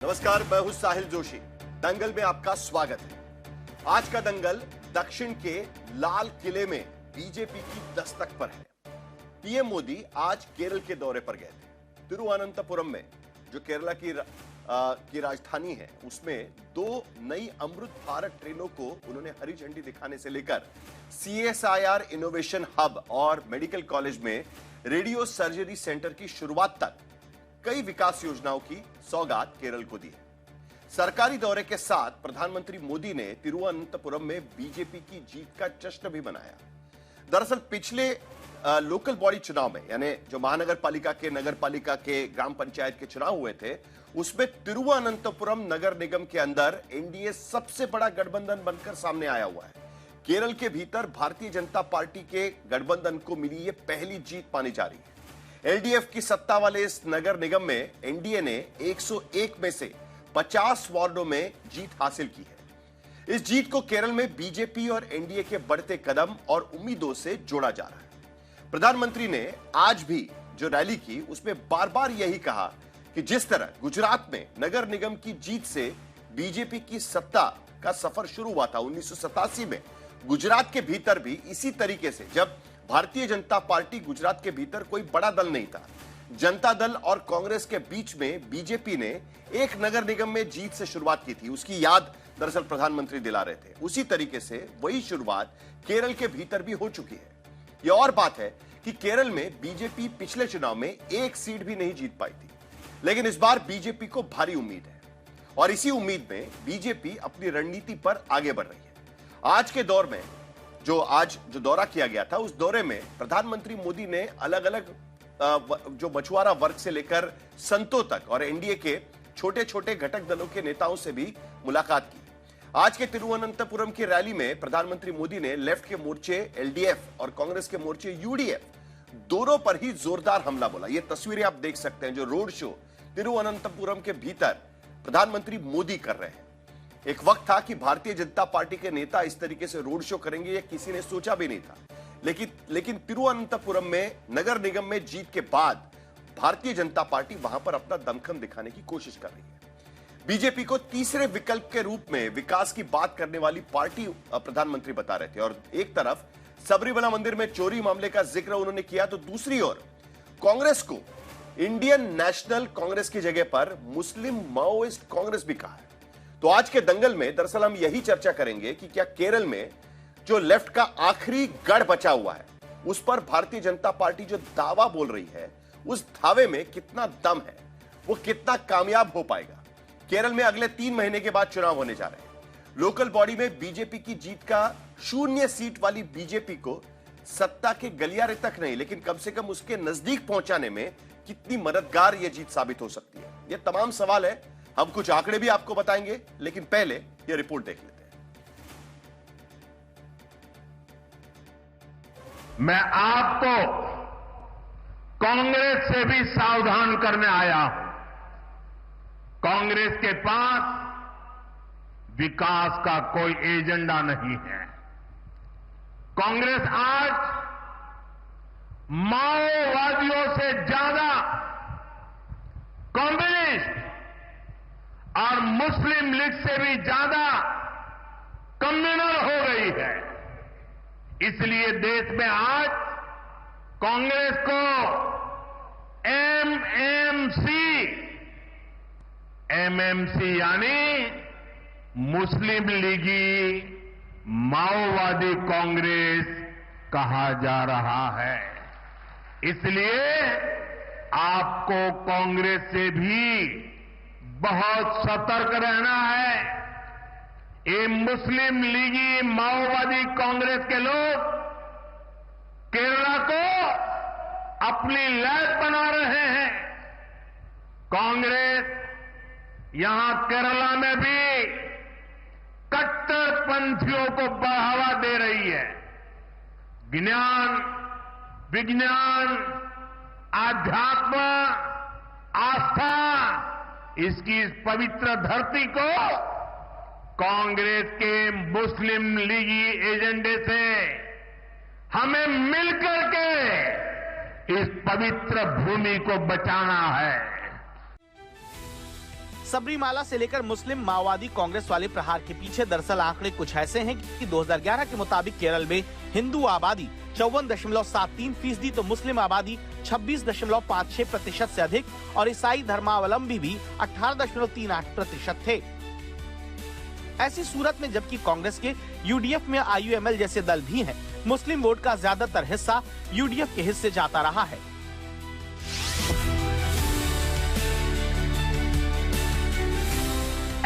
नमस्कार, मैं हूं साहिल जोशी। दंगल में आपका स्वागत है। आज का दंगल दक्षिण के लाल किले में बीजेपी की दस्तक पर है। पीएम मोदी आज केरल के दौरे पर गए थे। तिरुवनंतपुरम में, जो केरला की राजधानी है, उसमें 2 नई अमृत भारत ट्रेनों को उन्होंने हरी झंडी दिखाने से लेकर CSIR इनोवेशन हब और मेडिकल कॉलेज में रेडियो सर्जरी सेंटर की शुरुआत तक कई विकास योजनाओं की सौगात केरल को दी है। सरकारी दौरे के साथ प्रधानमंत्री मोदी ने तिरुवनंतपुरम में बीजेपी की जीत का जश्न भी मनाया। दरअसल पिछले लोकल बॉडी चुनाव में, यानी जो महानगर पालिका के, नगर पालिका के, ग्राम पंचायत के चुनाव हुए थे, उसमें तिरुवनंतपुरम नगर निगम के अंदर एनडीए सबसे बड़ा गठबंधन बनकर सामने आया हुआ है। केरल के भीतर भारतीय जनता पार्टी के गठबंधन को मिली ये पहली जीत मानी जा रही है। एलडीएफ की सत्ता वाले इस नगर निगम में एनडीए ने 101 में से 50 वार्डों में जीत हासिल की है। इस जीत को केरल में बीजेपी और एनडीए के बढ़ते कदम और उम्मीदों से जोड़ा जा रहा है। प्रधानमंत्री ने आज भी जो रैली की, उसमें बार बार यही कहा कि जिस तरह गुजरात में नगर निगम की जीत से बीजेपी की सत्ता का सफर शुरू हुआ था 1987 में, गुजरात के भीतर भी इसी तरीके से, जब भारतीय जनता पार्टी गुजरात के भीतर कोई बड़ा दल नहीं था, जनता दल और कांग्रेस के बीच में बीजेपी ने एक नगर निगम में जीत से शुरुआत की थी। उसकी याद दरअसल प्रधानमंत्री दिला रहे थे। उसी तरीके से वही शुरुआत केरल के भीतर भी हो चुकी है। यह और बात है कि केरल में बीजेपी पिछले चुनाव में एक सीट भी नहीं जीत पाई थी, लेकिन इस बार बीजेपी को भारी उम्मीद है और इसी उम्मीद में बीजेपी अपनी रणनीति पर आगे बढ़ रही है। आज के दौर में जो दौरा किया गया था, उस दौरे में प्रधानमंत्री मोदी ने अलग अलग जो मछुआरा वर्ग से लेकर संतों तक और एनडीए के छोटे छोटे घटक दलों के नेताओं से भी मुलाकात की। आज के तिरुवनंतपुरम की रैली में प्रधानमंत्री मोदी ने लेफ्ट के मोर्चे एलडीएफ और कांग्रेस के मोर्चे यूडीएफ दोनों पर ही जोरदार हमला बोला। ये तस्वीरें आप देख सकते हैं, जो रोड शो तिरुवनंतपुरम के भीतर प्रधानमंत्री मोदी कर रहे हैं। एक वक्त था कि भारतीय जनता पार्टी के नेता इस तरीके से रोड शो करेंगे, ये किसी ने सोचा भी नहीं था। लेकिन तिरुवनंतपुरम में नगर निगम में जीत के बाद भारतीय जनता पार्टी वहां पर अपना दमखम दिखाने की कोशिश कर रही है। बीजेपी को तीसरे विकल्प के रूप में विकास की बात करने वाली पार्टी प्रधानमंत्री बता रहे थे। और एक तरफ सबरीमला मंदिर में चोरी मामले का जिक्र उन्होंने किया, तो दूसरी ओर कांग्रेस को इंडियन नेशनल कांग्रेस की जगह पर मुस्लिम माओइस्ट कांग्रेस भी कहा है। तो आज के दंगल में दरअसल हम यही चर्चा करेंगे कि क्या केरल में जो लेफ्ट का आखिरी गढ़ बचा हुआ है, उस पर भारतीय जनता पार्टी जो दावा बोल रही है, उस दावे में कितना दम है, वो कितना कामयाब हो पाएगा। केरल में अगले 3 महीने के बाद चुनाव होने जा रहे हैं। लोकल बॉडी में बीजेपी की जीत का 0 सीट वाली बीजेपी को सत्ता के गलियारे तक नहीं, लेकिन कम से कम उसके नजदीक पहुंचाने में कितनी मददगार यह जीत साबित हो सकती है, ये तमाम सवाल है। हम कुछ आंकड़े भी आपको बताएंगे, लेकिन पहले यह रिपोर्ट देख लेते हैं। मैं आपको कांग्रेस से भी सावधान करने आया हूं। कांग्रेस के पास विकास का कोई एजेंडा नहीं है। कांग्रेस आज माओवादियों से ज्यादा कम्युनिस्ट और मुस्लिम लीग से भी ज्यादा कम्युनल हो गई है। इसलिए देश में आज कांग्रेस को एमएमसी यानी मुस्लिम लीगी माओवादी कांग्रेस कहा जा रहा है। इसलिए आपको कांग्रेस से भी बहुत सतर्क रहना है। ये मुस्लिम लीगी माओवादी कांग्रेस के लोग केरला को अपनी लैब बना रहे हैं। कांग्रेस यहां केरला में भी कट्टरपंथियों को बढ़ावा दे रही है। ज्ञान, विज्ञान, आध्यात्म, आस्था, इसकी इस पवित्र धरती को कांग्रेस के मुस्लिम लीगी एजेंडे से हमें मिलकर के इस पवित्र भूमि को बचाना है। सबरीमाला से लेकर मुस्लिम माओवादी कांग्रेस वाले प्रहार के पीछे दरअसल आंकड़े कुछ ऐसे हैं कि 2011 के मुताबिक केरल में हिंदू आबादी 54.73% तो मुस्लिम आबादी 26.56% से अधिक और ईसाई धर्मावलंबी भी 18.38% थे। ऐसी सूरत में जबकि कांग्रेस के यूडीएफ में आईयूएमएल जैसे दल भी हैं, मुस्लिम वोट का ज्यादातर हिस्सा यूडीएफ के हिस्से जाता रहा है।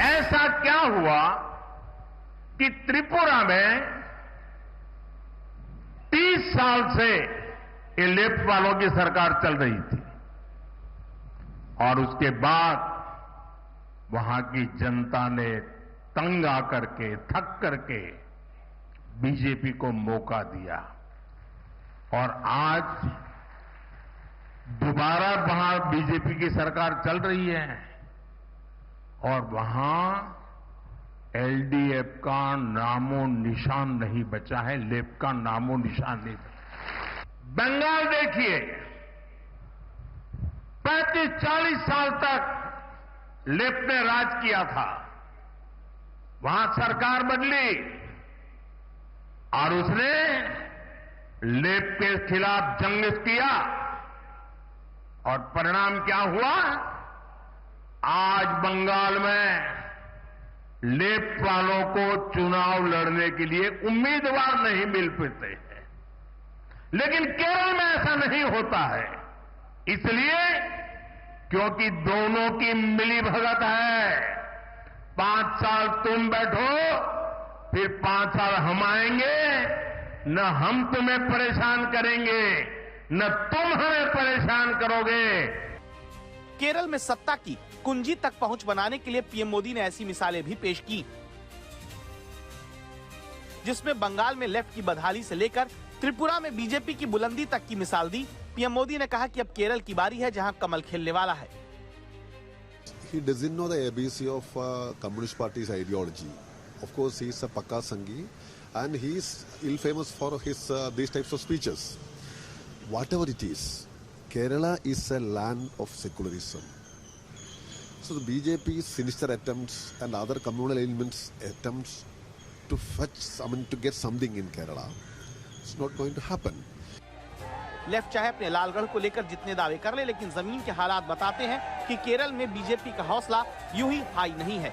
ऐसा क्या हुआ कि त्रिपुरा में 30 साल से ये लेफ्ट वालों की सरकार चल रही थी और उसके बाद वहां की जनता ने तंग आकर के, थक करके बीजेपी को मौका दिया और आज दोबारा वहां बीजेपी की सरकार चल रही है और वहां एलडीएफ का नामो निशान नहीं बचा है, लेफ्ट का नामो निशान नहीं बचा। बंगाल देखिए, 35-40 साल तक लेफ्ट ने राज किया था, वहां सरकार बदली और उसने लेफ्ट के खिलाफ जंग किया और परिणाम क्या हुआ? आज बंगाल में लेफ्ट वालों को चुनाव लड़ने के लिए उम्मीदवार नहीं मिल पाते हैं, लेकिन केरल में ऐसा नहीं होता है, इसलिए क्योंकि दोनों की मिलीभगत है। 5 साल तुम बैठो, फिर 5 साल हम आएंगे, न हम तुम्हें परेशान करेंगे न तुम हमें परेशान करोगे। केरल में सत्ता की कुंजी तक पहुंच बनाने के लिए पीएम मोदी ने ऐसी मिसालें भी पेश की, जिसमें बंगाल में लेफ्ट की बदहाली से लेकर त्रिपुरा में बीजेपी की बुलंदी तक की मिसाल दी। पीएम मोदी ने कहा कि अब केरल की बारी है जहां कमल खिलने वाला है। He doesn't know the ABC of Communist Party's ideology. Of course, he is a Pakka Sanghi and he is ill-famous for his these types of speeches. Whatever it is, Kerala is a land of secularism. So the BJP's sinister attempts and other communal elements attempts to fetch, to get something in Kerala, it's not going to happen. Left चाहे अपने लालगढ़ को लेकर जितने दावे कर ले, लेकिन जमीन के हालात बताते हैं कि केरल में बीजेपी का हौसला यूं ही हाई नहीं है।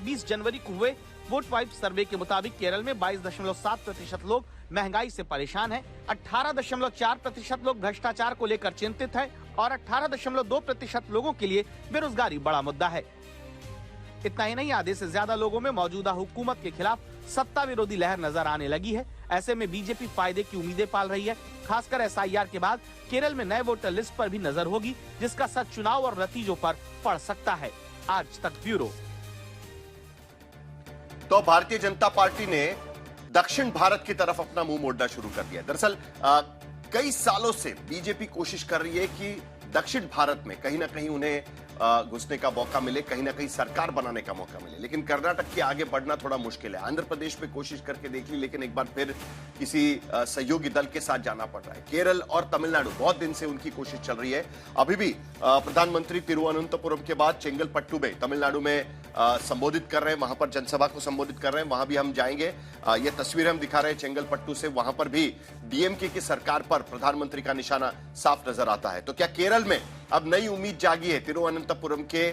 20 जनवरी को हुए वोट वाइब सर्वे के मुताबिक केरल में 22.7% लोग महंगाई से परेशान हैं, 18.4% लोग भ्रष्टाचार को लेकर चिंतित हैं और 18.2% लोगों के लिए बेरोजगारी बड़ा मुद्दा है। इतना ही नहीं, आधे से ज्यादा लोगों में मौजूदा हुकूमत के खिलाफ सत्ता विरोधी लहर नजर आने लगी है। ऐसे में बीजेपी फायदे की उम्मीदें पाल रही है। खासकर एसआईआर के बाद केरल में नए वोटर लिस्ट पर भी नजर होगी, जिसका असर चुनाव और नतीजों पर पड़ सकता है। आज तक ब्यूरो। तो भारतीय जनता पार्टी ने दक्षिण भारत की तरफ अपना मुंह मोड़ना शुरू कर दिया। दरअसल कई सालों से बीजेपी कोशिश कर रही है कि दक्षिण भारत में कहीं ना कहीं उन्हें घुसने का मौका मिले, कहीं ना कहीं सरकार बनाने का मौका मिले, लेकिन कर्नाटक के आगे बढ़ना थोड़ा मुश्किल है। आंध्र प्रदेश में कोशिश करके देख ली, लेकिन एक बार फिर किसी सहयोगी दल के साथ जाना पड़ रहा है। केरल और तमिलनाडु, बहुत दिन से उनकी कोशिश चल रही है। अभी भी प्रधानमंत्री तिरुवनंतपुरम के बाद चेंगलपट्टू में, तमिलनाडु में संबोधित कर रहे हैं, वहां पर जनसभा को संबोधित कर रहे हैं। वहां भी हम जाएंगे। ये तस्वीरें हम दिखा रहे हैं चेंगलपट्टू से, वहां पर भी डीएमके की सरकार पर प्रधानमंत्री का निशाना साफ नजर आता है। तो क्या केरल में अब नई उम्मीद जागी है? तिरुवनंतपुरम के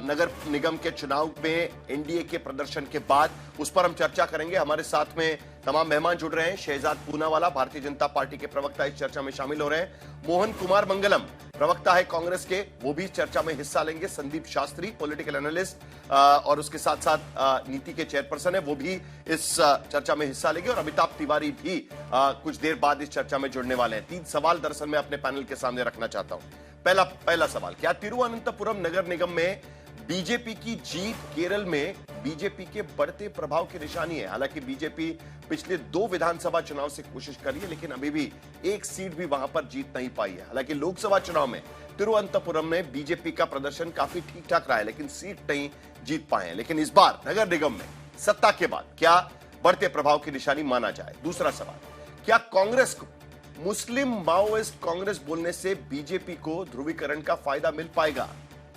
नगर निगम के चुनाव में एनडीए के प्रदर्शन के बाद, उस पर हम चर्चा करेंगे। हमारे साथ में तमाम मेहमान जुड़ रहे हैं। शहजाद पूनावाला, भारतीय जनता पार्टी के प्रवक्ता, इस चर्चा में शामिल हो रहे हैं। मोहन कुमार मंगलम, प्रवक्ता है कांग्रेस के, वो भी चर्चा में हिस्सा लेंगे। संदीप शास्त्री, पॉलिटिकल एनालिस्ट और उसके साथ साथ नीति के चेयरपर्सन है, वो भी इस चर्चा में हिस्सा लेंगे। और अमिताभ तिवारी भी कुछ देर बाद इस चर्चा में जुड़ने वाले हैं। 3 सवाल दरअसल मैं अपने पैनल के सामने रखना चाहता हूं। पहला सवाल, क्या तिरुवनंतपुरम नगर निगम में बीजेपी की जीत केरल में बीजेपी के बढ़ते प्रभाव की निशानी है? हालांकि बीजेपी पिछले 2 विधानसभा चुनाव से कोशिश करी है, लेकिन अभी भी एक सीट भी वहां पर जीत नहीं पाई है। हालांकि लोकसभा चुनाव में तिरुवनंतपुरम में बीजेपी का प्रदर्शन काफी ठीक ठाक रहा है, लेकिन सीट नहीं जीत पाए हैं। लेकिन इस बार नगर निगम में सत्ता के बाद क्या बढ़ते प्रभाव की निशानी माना जाए? दूसरा सवाल, क्या कांग्रेस को मुस्लिम माओइस्ट कांग्रेस बोलने से बीजेपी को ध्रुवीकरण का फायदा मिल पाएगा?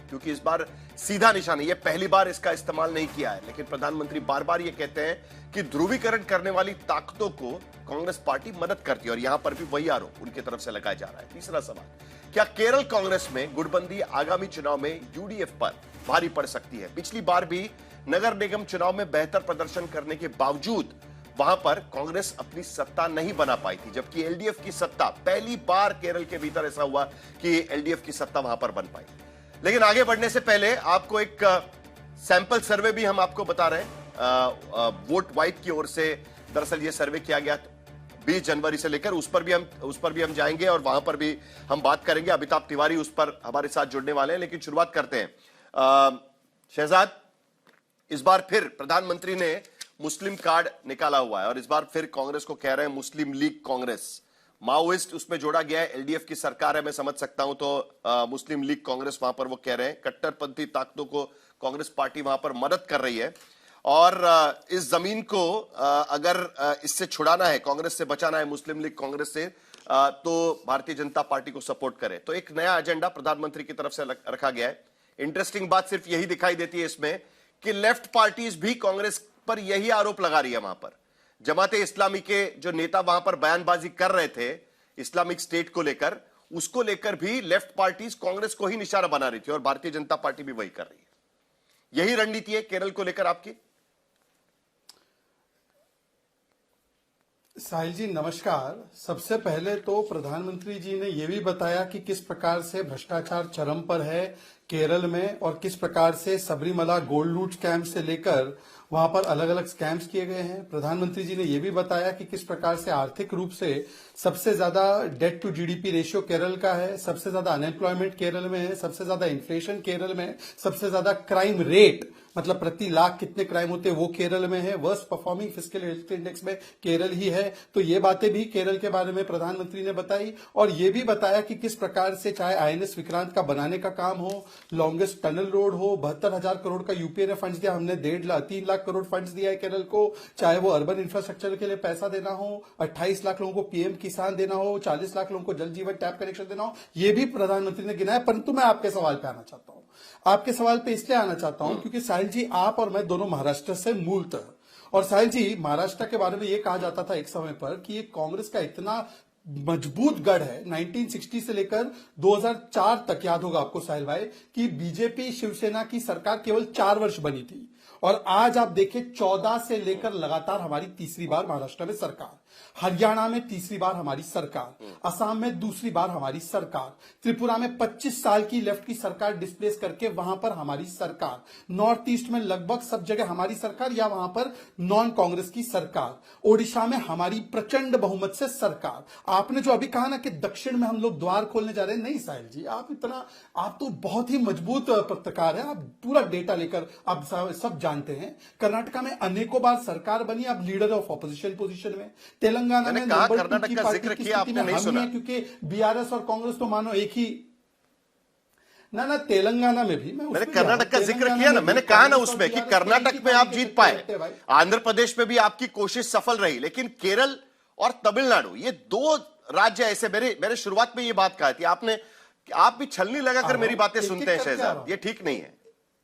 क्योंकि इस बार सीधा निशाना, ये पहली बार इसका इस्तेमाल नहीं किया है, लेकिन प्रधानमंत्री बार बार ये कहते हैं कि ध्रुवीकरण करने वाली ताकतों को कांग्रेस पार्टी मदद करती है और यहां पर भी वही आरोप उनकी तरफ से लगाया जा रहा है। तीसरा सवाल, क्या केरल कांग्रेस में गुटबंदी आगामी चुनाव में यूडीएफ पर भारी पड़ सकती है? पिछली बार भी नगर निगम चुनाव में बेहतर प्रदर्शन करने के बावजूद वहां पर कांग्रेस अपनी सत्ता नहीं बना पाई थी, जबकि एलडीएफ की सत्ता, पहली बार केरल के भीतर ऐसा हुआ कि एलडीएफ की सत्ता वहां पर बन पाई। लेकिन आगे बढ़ने से पहले आपको एक सैंपल सर्वे भी हम आपको बता रहे हैं। वोट वाइब की ओर से दरअसल ये सर्वे किया गया 20 जनवरी से लेकर, उस पर भी हम जाएंगे और वहां पर भी हम बात करेंगे। अमिताभ तिवारी उस पर हमारे साथ जुड़ने वाले हैं, लेकिन शुरुआत करते हैं। शहजाद, इस बार फिर प्रधानमंत्री ने मुस्लिम कार्ड निकाला हुआ है और इस बार फिर कांग्रेस को कह रहे हैं मुस्लिम लीग कांग्रेस। माओइस्ट उसमें जोड़ा गया है, एलडीएफ की सरकार है, मैं समझ सकता हूं, तो मुस्लिम लीग कांग्रेस वहां पर वो कह रहे हैं कट्टरपंथी ताकतों को कांग्रेस पार्टी वहां पर मदद कर रही है और इस जमीन को अगर इससे छुड़ाना है, कांग्रेस से बचाना है, मुस्लिम लीग कांग्रेस से, तो भारतीय जनता पार्टी को सपोर्ट करे। तो एक नया एजेंडा प्रधानमंत्री की तरफ से रखा गया है। इंटरेस्टिंग बात सिर्फ यही दिखाई देती है इसमें कि लेफ्ट पार्टीज भी कांग्रेस पर यही आरोप लगा रही है। वहां पर जमाते इस्लामी के जो नेता वहां पर बयानबाजी कर रहे थे इस्लामिक स्टेट को लेकर, उसको लेकर भी लेफ्ट पार्टीज कांग्रेस को ही निशाना बना रही थी और भारतीय जनता पार्टी भी वही कर रही है। यही रणनीति है केरल को लेकर आपकी? साहिल जी नमस्कार। सबसे पहले तो प्रधानमंत्री जी ने यह भी बताया कि किस प्रकार से भ्रष्टाचार चरम पर है केरल में और किस प्रकार से सबरीमला गोल्ड लूट स्कैम से लेकर वहां पर अलग अलग स्कैम्स किए गए हैं। प्रधानमंत्री जी ने यह भी बताया कि किस प्रकार से आर्थिक रूप से सबसे ज्यादा debt to GDP ratio Kerala का है, सबसे ज्यादा अनएम्प्लॉयमेंट केरल में है, सबसे ज्यादा इन्फ्लेशन केरल में है, सबसे ज्यादा क्राइम रेट मतलब प्रति लाख कितने क्राइम होते हैं वो केरल में है, worst performing fiscal health index में केरल ही है। तो ये बातें भी केरल के बारे में प्रधानमंत्री ने बताई और ये भी बताया कि किस प्रकार से चाहे आईएनएस विक्रांत का बनाने का काम हो, लॉन्गेस्ट टनल रोड हो, 72,000 करोड़ का यूपीए ने फंड्स दिया, हमने 3 लाख करोड़ फंड्स दिया है केरल को, चाहे वो अर्बन इंफ्रास्ट्रक्चर के लिए पैसा देना हो, 28 लाख लोगों को पीएम किसान देना हो, 40 लाख लोगों को जल जीवन टैप कनेक्शन देना हो, ये भी प्रधानमंत्री ने गिनाया। परंतु मैं आपके सवाल पे आना चाहता हूं। आपके सवाल पे इसलिए आना चाहता हूं क्योंकि साहिल जी आप और मैं दोनों महाराष्ट्र से मूलतः, और साहिल जी महाराष्ट्र के बारे में यह कहा जाता था एक समय पर कि ये कांग्रेस का इतना मजबूत गढ़ है 1960 से लेकर 2004 तक, याद होगा आपको साहिल भाई, कि बीजेपी शिवसेना की सरकार केवल 4 वर्ष बनी थी और आज आप देखिए 14 से लेकर लगातार हमारी तीसरी बार महाराष्ट्र में सरकार, हरियाणा में तीसरी बार हमारी सरकार, असम में दूसरी बार हमारी सरकार, त्रिपुरा में 25 साल की लेफ्ट की सरकार डिस्प्लेस करके वहां पर हमारी सरकार, नॉर्थ ईस्ट में लगभग सब जगह हमारी सरकार या वहां पर नॉन कांग्रेस की सरकार, ओडिशा में हमारी प्रचंड बहुमत से सरकार। आपने जो अभी कहा ना कि दक्षिण में हम लोग द्वार खोलने जा रहे हैं, नहीं साहिल जी आप तो बहुत ही मजबूत पत्रकार है, आप पूरा डेटा लेकर आप सब जानते हैं। कर्नाटका में अनेकों बार सरकार बनी, आप लीडर ऑफ ऑपोजिशन पोजीशन में, तेलंगाना में कर्नाटक का जिक्र किया आपने नहीं सुना, क्योंकि बीआरएस और कांग्रेस तो मानो एक ही ना तेलंगाना में भी मैंने कर्नाटक का जिक्र किया ना, मैंने कहा ना उसमें कि कर्नाटक में आप जीत पाए, आंध्र प्रदेश में भी आपकी कोशिश सफल रही, लेकिन केरल और तमिलनाडु ये 2 राज्य ऐसे, मैंने शुरुआत में ये बात कहा थी, आप भी छलनी लगाकर मेरी बातें सुनते हैं शहजाद, ये ठीक नहीं है।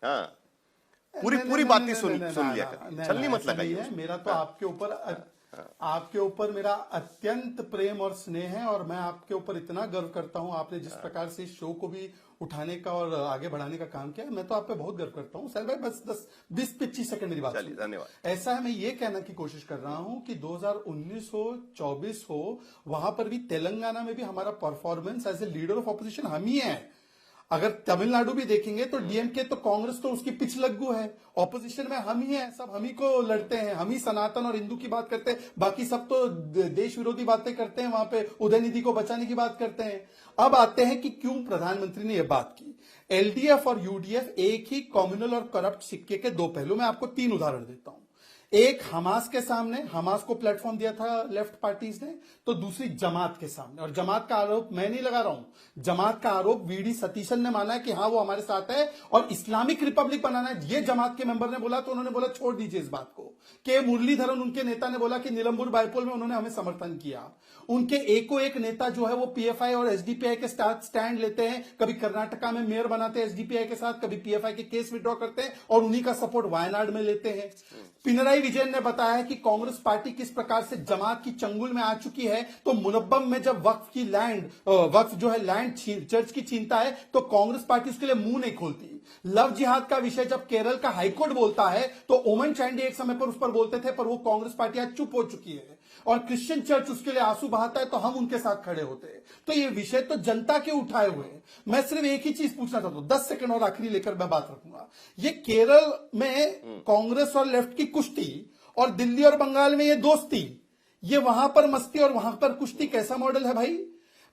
हाँ, पूरी बातें सुन लिया कर, छलनी मत लगाइए। मेरा तो आपके ऊपर मेरा अत्यंत प्रेम और स्नेह है और मैं आपके ऊपर इतना गर्व करता हूं, आपने जिस प्रकार से इस शो को भी उठाने का और आगे बढ़ाने का काम किया, मैं तो आप पे बहुत गर्व करता हूं। सर भाई बस 20-25 सेकंड मेरी बात, धन्यवाद। ऐसा है, मैं ये कहना की कोशिश कर रहा हूं कि 2019 हो 24 हो, वहां पर भी तेलंगाना में भी हमारा performance as a leader of opposition हम ही है। अगर तमिलनाडु भी देखेंगे तो डीएमके तो कांग्रेस तो उसकी पिछलग्गू है, ऑपोजिशन में हम ही हैं, सब हम ही को लड़ते हैं, हम ही सनातन और हिंदू की बात करते हैं, बाकी सब तो देश विरोधी बातें करते हैं, वहां पे उदयनिधि को बचाने की बात करते हैं। अब आते हैं कि क्यों प्रधानमंत्री ने यह बात की। एलडीएफ और यूडीएफ एक ही कम्युनल और करप्ट सिक्के के 2 पहलू। मैं आपको 3 उदाहरण देता हूं। एक हमास के सामने, हमास को प्लेटफॉर्म दिया था लेफ्ट पार्टीज ने, तो दूसरी जमात के सामने। और जमात का आरोप मैं नहीं लगा रहा हूं, जमात का आरोप वीडी सतीशन ने माना है कि हाँ वो हमारे साथ है और इस्लामिक रिपब्लिक बनाना है, ये जमात के मेंबर ने बोला। तो उन्होंने बोला छोड़ दीजिए इस बात को। के मुरलीधरन उनके नेता ने बोला कि निलंबुर बाइपोल में उन्होंने हमें समर्थन किया। उनके एको एक नेता जो है वो पीएफआई और एसडीपीआई के साथ स्टैंड लेते हैं, कभी कर्नाटका में मेयर बनाते हैं एसडीपीआई के साथ, कभी पीएफआई के केस विड्रॉ करते हैं और उन्हीं का सपोर्ट वायनाड में लेते हैं। पिनराई विजयन ने बताया कि कांग्रेस पार्टी किस प्रकार से जमात की चंगुल में आ चुकी है। तो मुनब्बम में जब वक्फ जो है लैंड चर्च की छीनता है तो कांग्रेस पार्टी उसके लिए मुंह नहीं खोलती। लव जिहाद का विषय जब केरल का हाईकोर्ट बोलता है तो ओमन चांडी एक समय पर उस पर बोलते थे, पर वो कांग्रेस पार्टी आज चुप हो चुकी है। और क्रिश्चियन चर्च उसके लिए आंसू बहाता है तो हम उनके साथ खड़े होते हैं। तो ये विषय तो जनता के उठाए हुए हैं। मैं सिर्फ एक ही चीज पूछना चाहता हूं, 10 सेकंड और आखिरी लेकर मैं बात रखूंगा। ये केरल में कांग्रेस और लेफ्ट की कुश्ती और दिल्ली और बंगाल में ये दोस्ती, ये वहां पर मस्ती और वहां पर कुश्ती, कैसा मॉडल है भाई?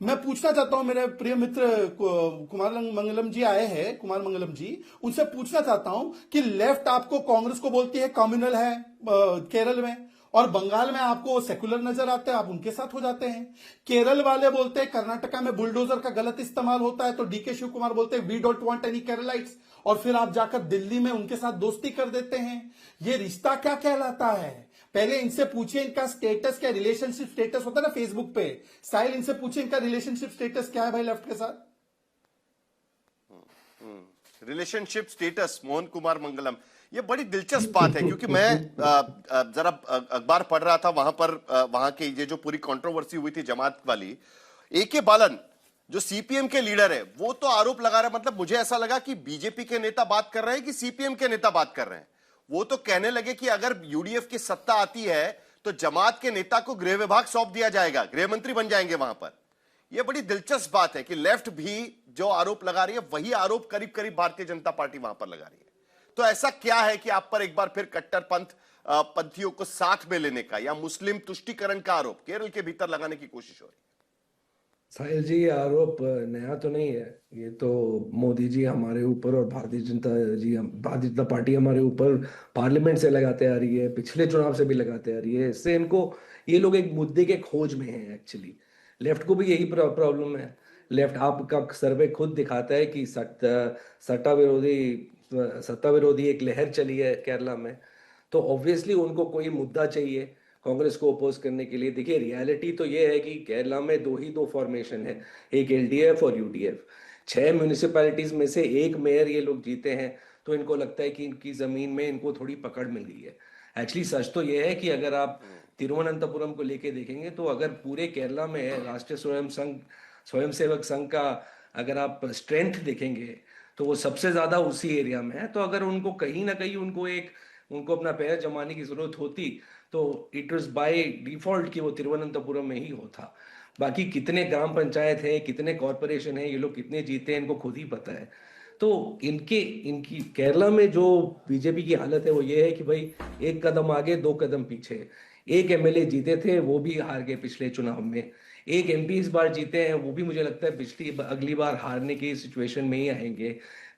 मैं पूछना चाहता हूं, मेरे प्रिय मित्र कुमार मंगलम जी आए हैं, कुमार मंगलम जी, उनसे पूछना चाहता हूं कि लेफ्ट आपको कांग्रेस को बोलती है कम्युनल है केरल में, और बंगाल में आपको सेकुलर नजर आते हैं, आप उनके साथ हो जाते हैं। केरल वाले बोलते हैं कर्नाटका में बुलडोजर का गलत इस्तेमाल होता है तो डीके शिव कुमार बोलते हैं we don't want any Keralites, और फिर आप जाकर दिल्ली में उनके साथ दोस्ती कर देते हैं। ये रिश्ता क्या कहलाता है? पहले इनसे पूछिए इनका स्टेटस क्या, रिलेशनशिप स्टेटस होता है ना फेसबुक पे, साहिल इनसे पूछिए इनका रिलेशनशिप स्टेटस क्या है भाई लेफ्ट के साथ। रिलेशनशिप स्टेटस, मोहन कुमार मंगलम, ये बड़ी दिलचस्प बात है क्योंकि मैं जरा अखबार पढ़ रहा था, वहां के ये जो पूरी कंट्रोवर्सी हुई थी जमात वाली, एके बालन जो सीपीएम के लीडर है वो तो आरोप लगा रहा है, मतलब मुझे ऐसा लगा कि बीजेपी के नेता बात कर रहे हैं कि सीपीएम के नेता बात कर रहे हैं। वो तो कहने लगे कि अगर यूडीएफ की सत्ता आती है तो जमात के नेता को गृह विभाग सौंप दिया जाएगा, गृह मंत्री बन जाएंगे वहां पर। यह बड़ी दिलचस्प बात है कि लेफ्ट भी जो आरोप लगा रही है वही आरोप करीब करीब भारतीय जनता पार्टी वहां पर लगा रही है। तो ऐसा क्या है कि आप पर एक बार फिर पंथियों को साथ में लेने का या मुस्लिम तुष्टीकरण का आरोप केरल के भीतर लगाने की कोशिश हो रही है? साहिल जी, आरोप नया तो नहीं है, ये तो मोदी जी हमारे ऊपर और भारतीय जनता पार्टी हमारे ऊपर पार्लियामेंट से लगाते आ रही है, पिछले चुनाव से भी लगाते आ रही है। इससे इनको, ये लोग एक मुद्दे के खोज में हैं। एक्चुअली लेफ्ट को भी यही प्रॉब्लम है। लेफ्ट, आपका सर्वे खुद दिखाता है कि सत्ता विरोधी एक लहर चली है केरला में, तो ऑब्वियसली उनको कोई मुद्दा चाहिए कांग्रेस को अपोज करने के लिए। देखिए, रियलिटी तो ये है कि केरला में दो फॉर्मेशन है, एक एलडीएफ और यूडीएफ। 6 म्यूनिसिपैलिटीज में से एक मेयर ये लोग जीते हैं, तो इनको लगता है कि इनकी जमीन में इनको थोड़ी पकड़ मिल गई है। एक्चुअली सच तो ये है कि अगर आप तिरुवनंतपुरम को लेके देखेंगे तो अगर पूरे केरला में राष्ट्रीय स्वयंसेवक संघ का अगर आप स्ट्रेंथ देखेंगे तो वो सबसे ज्यादा उसी एरिया में है। तो अगर उनको कहीं ना कहीं उनको अपना पैर जमाने की जरूरत होती तो इट वाज बाय डिफॉल्ट कि वो तिरुवनंतपुरम में ही होता। बाकी कितने ग्राम पंचायत है, कितने कॉरपोरेशन है, ये लोग कितने जीते हैं, इनको खुद ही पता है। तो इनकी केरला में जो बीजेपी की हालत है वो ये है कि भाई एक कदम आगे 2 कदम पीछे। एक एमएलए जीते थे, वो भी हार गए पिछले चुनाव में। एक एमपी इस बार जीते हैं, वो भी मुझे लगता है अगली बार हारने की सिचुएशन में ही आएंगे।